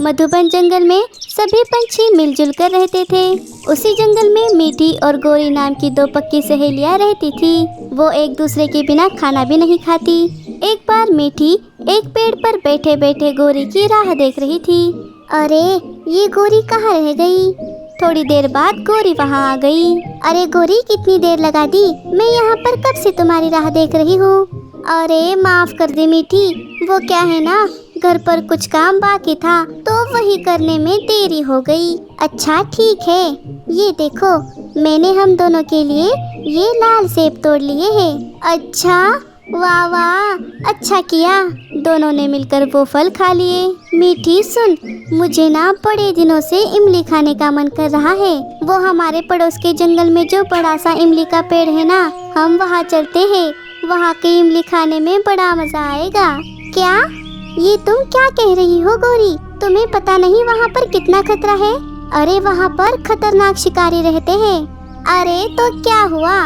मधुबन जंगल में सभी पंछी मिलजुल कर रहते थे। उसी जंगल में मीठी और गोरी नाम की दो पक्की सहेलियां रहती थी। वो एक दूसरे के बिना खाना भी नहीं खाती। एक बार मीठी एक पेड़ पर बैठे बैठे गोरी की राह देख रही थी। अरे ये गोरी कहाँ रह गई? थोड़ी देर बाद गोरी वहाँ आ गई। अरे गोरी, कितनी देर लगा दी? मैं यहाँ पर कब से तुम्हारी राह देख रही हूँ। अरे माफ कर दे मीठी, वो क्या है ना, घर पर कुछ काम बाकी था तो वही करने में देरी हो गई। अच्छा ठीक है, ये देखो मैंने हम दोनों के लिए ये लाल सेब तोड़ लिए हैं। अच्छा, वाह वाह, अच्छा किया। दोनों ने मिलकर वो फल खा लिए। मीठी सुन, मुझे ना बड़े दिनों से इमली खाने का मन कर रहा है। वो हमारे पड़ोस के जंगल में जो बड़ा सा इमली का पेड़ है ना, हम वहाँ चलते हैं। वहाँ की इमली खाने में बड़ा मजा आएगा। क्या? ये तुम क्या कह रही हो गोरी? तुम्हें पता नहीं वहाँ पर कितना खतरा है? अरे वहाँ पर खतरनाक शिकारी रहते हैं। अरे तो क्या हुआ,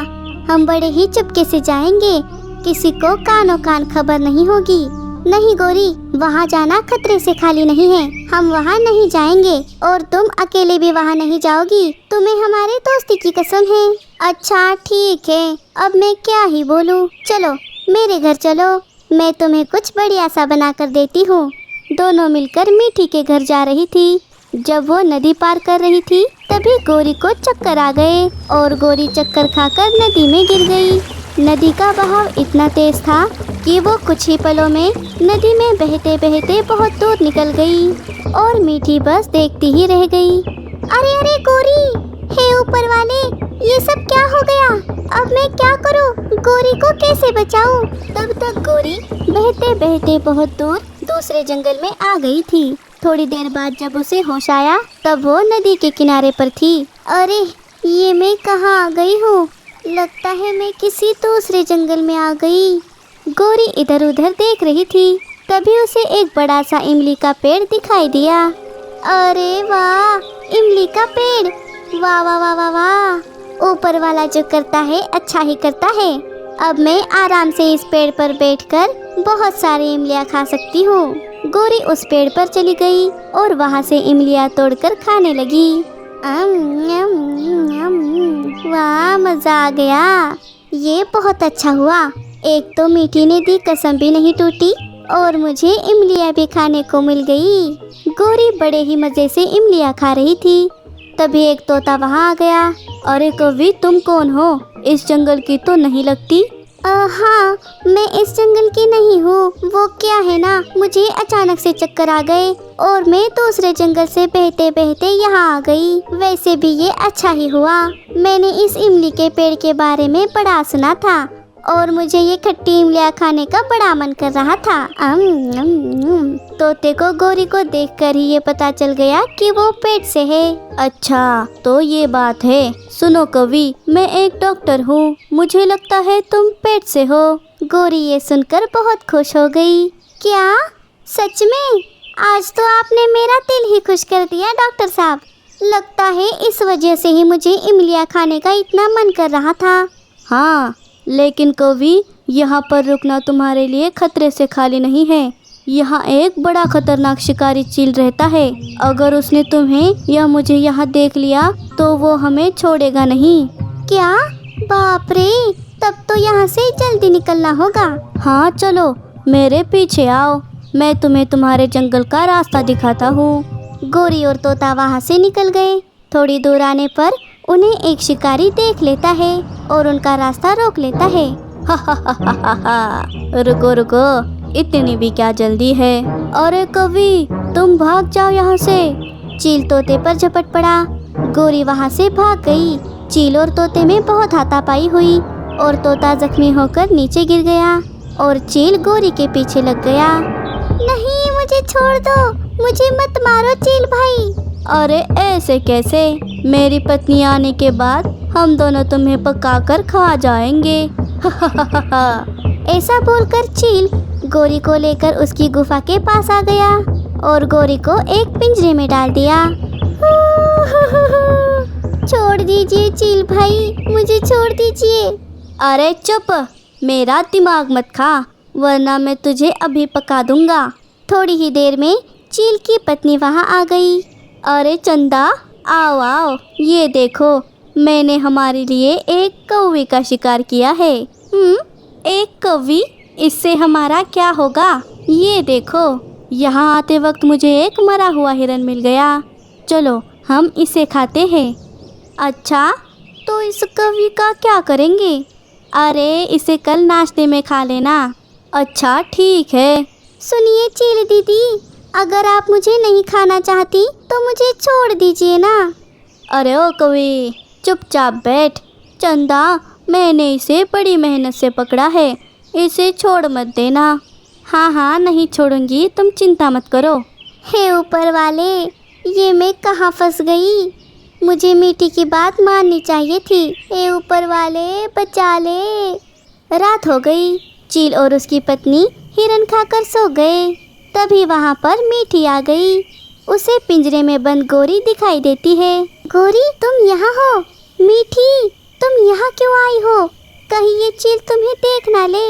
हम बड़े ही चुपके से जाएंगे, किसी को कानो कान खबर नहीं होगी। नहीं गोरी, वहाँ जाना खतरे से खाली नहीं है। हम वहाँ नहीं जाएंगे और तुम अकेले भी वहाँ नहीं जाओगी। तुम्हें हमारे दोस्ती की कसम है। अच्छा ठीक है, अब मैं क्या ही बोलूँ। चलो मेरे घर चलो, मैं तुम्हें कुछ बढ़िया सा बना कर देती हूँ। दोनों मिलकर मीठी के घर जा रही थी। जब वो नदी पार कर रही थी तभी गोरी को चक्कर आ गए और गोरी चक्कर खाकर नदी में गिर गई। नदी का बहाव इतना तेज था कि वो कुछ ही पलों में नदी में बहते बहते बहुत दूर निकल गई और मीठी बस देखती ही रह गई। अरे अरे गोरी, हे ऊपर वाले, ये सब क्या हो गया? अब मैं क्या करूं? गोरी को कैसे बचाऊं? तब तक गोरी बहते बहते बहुत दूर दूसरे जंगल में आ गई थी। थोड़ी देर बाद जब उसे होश आया तब वो नदी के किनारे पर थी। अरे ये मैं कहाँ आ गई हूँ? लगता है मैं किसी दूसरे जंगल में आ गई। गोरी इधर उधर देख रही थी, तभी उसे एक बड़ा सा इमली का पेड़ दिखाई दिया। अरे वाह, इमली का पेड़, वाह वाह वाह वाह वाह। ऊपर वाला जो करता है अच्छा ही करता है। अब मैं आराम से इस पेड़ पर बैठकर बहुत सारी इमलियाँ खा सकती हूँ। गोरी उस पेड़ पर चली गई और वहाँ से इमलियाँ तोड़कर खाने लगी। वाह, मज़ा आ गया। ये बहुत अच्छा हुआ। एक तो मीठी ने दी कसम भी नहीं टूटी और मुझे इमलियाँ भी खाने को मिल गई। गोरी बड़े ही मज़े से इमलियाँ खा रही थी। तभी एक तोता वहाँ आ गया। अरे कवि, तुम कौन हो? इस जंगल की तो नहीं लगती। हाँ, मैं इस जंगल की नहीं हूँ। वो क्या है ना, मुझे अचानक से चक्कर आ गए और मैं दूसरे जंगल से बहते बहते यहाँ आ गई। वैसे भी ये अच्छा ही हुआ, मैंने इस इमली के पेड़ के बारे में बड़ा सुना था और मुझे ये खट्टी इमलियाँ खाने का बड़ा मन कर रहा था। तोते को गोरी को देखकर ही ये पता चल गया कि वो पेट से है। अच्छा तो ये बात है। सुनो कवि, मैं एक डॉक्टर हूँ, मुझे लगता है तुम पेट से हो। गोरी ये सुनकर बहुत खुश हो गई। क्या सच में? आज तो आपने मेरा दिल ही खुश कर दिया डॉक्टर साहब। लगता है इस वजह से ही मुझे इमलियाँ खाने का इतना मन कर रहा था। हाँ, लेकिन कवि, यहाँ पर रुकना तुम्हारे लिए खतरे से खाली नहीं है। यहाँ एक बड़ा खतरनाक शिकारी चील रहता है। अगर उसने तुम्हें या मुझे यहाँ देख लिया तो वो हमें छोड़ेगा नहीं। क्या? बाप रे, तब तो यहाँ से जल्दी निकलना होगा। हाँ चलो मेरे पीछे आओ, मैं तुम्हें तुम्हारे जंगल का रास्ता दिखाता हूँ। गोरी और तोता वहाँ से निकल गए। थोड़ी दूर आने पर उन्हें एक शिकारी देख लेता है और उनका रास्ता रोक लेता है। रुको रुको, इतनी भी क्या जल्दी है? अरे कवि, तुम भाग जाओ यहाँ से। चील तोते पर झपट पड़ा। गोरी वहाँ से भाग गई। चील और तोते में बहुत हाथापाई हुई और तोता जख्मी होकर नीचे गिर गया और चील गोरी के पीछे लग गया। नहीं, मुझे छोड़ दो, मुझे मत मारो चील भाई। अरे ऐसे कैसे? मेरी पत्नी आने के बाद हम दोनों तुम्हें पकाकर खा जाएंगे। ऐसा बोलकर चील गोरी को लेकर उसकी गुफा के पास आ गया और गोरी को एक पिंजरे में डाल दिया। छोड़ दीजिए चील भाई, मुझे छोड़ दीजिए। अरे चुप, मेरा दिमाग मत खा, वरना मैं तुझे अभी पका दूंगा। थोड़ी ही देर में चील की पत्नी वहाँ आ गई। अरे चंदा, आओ आओ, ये देखो, मैंने हमारे लिए एक कौवे का शिकार किया है। एक कौवी? इससे हमारा क्या होगा? ये देखो, यहाँ आते वक्त मुझे एक मरा हुआ हिरन मिल गया। चलो हम इसे खाते हैं। अच्छा, तो इस कौवी का क्या करेंगे? अरे इसे कल नाश्ते में खा लेना। अच्छा ठीक है। सुनिए चील दीदी, अगर आप मुझे नहीं खाना चाहती तो मुझे छोड़ दीजिए ना। अरे ओ कौवी, चुपचाप बैठ। चंदा, मैंने इसे बड़ी मेहनत से पकड़ा है, इसे छोड़ मत देना। हाँ हाँ, नहीं छोड़ूंगी, तुम चिंता मत करो। हे ऊपर वाले, ये मैं कहाँ फंस गई? मुझे मीठी की बात माननी चाहिए थी। हे ऊपर वाले, बचा ले। रात हो गई। चील और उसकी पत्नी हिरन खाकर सो गए। तभी वहाँ पर मीठी आ गई। उसे पिंजरे में बंद गोरी दिखाई देती है। गोरी, तुम यहाँ हो? मीठी, तुम यहाँ क्यों आई हो? कहीं ये चील तुम्हें देख ना ले।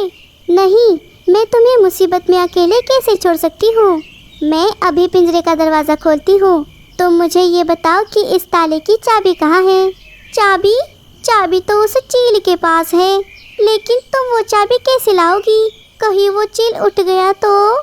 नहीं, मैं तुम्हें मुसीबत में अकेले कैसे छोड़ सकती हूँ? मैं अभी पिंजरे का दरवाज़ा खोलती हूँ। तुम मुझे ये बताओ कि इस ताले की चाबी कहाँ है? चाबी? चाबी तो उस चील के पास है, लेकिन तुम वो चाबी कैसे लाओगी? कहीं वो चील उठ गया तो?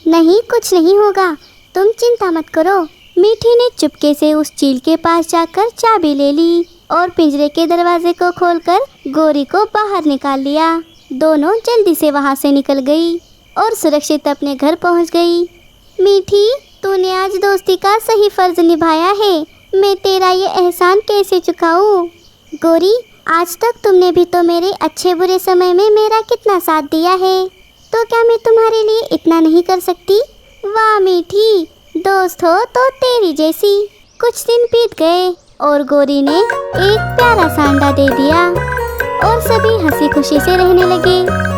नहीं, कुछ नहीं होगा, तुम चिंता मत करो। मीठी ने चुपके से उस चील के पास जाकर चाबी ले ली और पिंजरे के दरवाजे को खोलकर गोरी को बाहर निकाल लिया। दोनों जल्दी से वहाँ से निकल गई और सुरक्षित अपने घर पहुँच गई। मीठी, तूने आज दोस्ती का सही फर्ज निभाया है। मैं तेरा ये एहसान कैसे चुकाऊँ? गोरी, आज तक तुमने भी तो मेरे अच्छे बुरे समय में मेरा कितना साथ दिया है, तो क्या मैं तुम्हारे लिए इतना नहीं कर सकती? वाह मीठी, दोस्त हो तो तेरी जैसी। कुछ दिन बीत गए और गोरी ने एक प्यारा सा अंडा दे दिया और सभी हंसी खुशी से रहने लगे।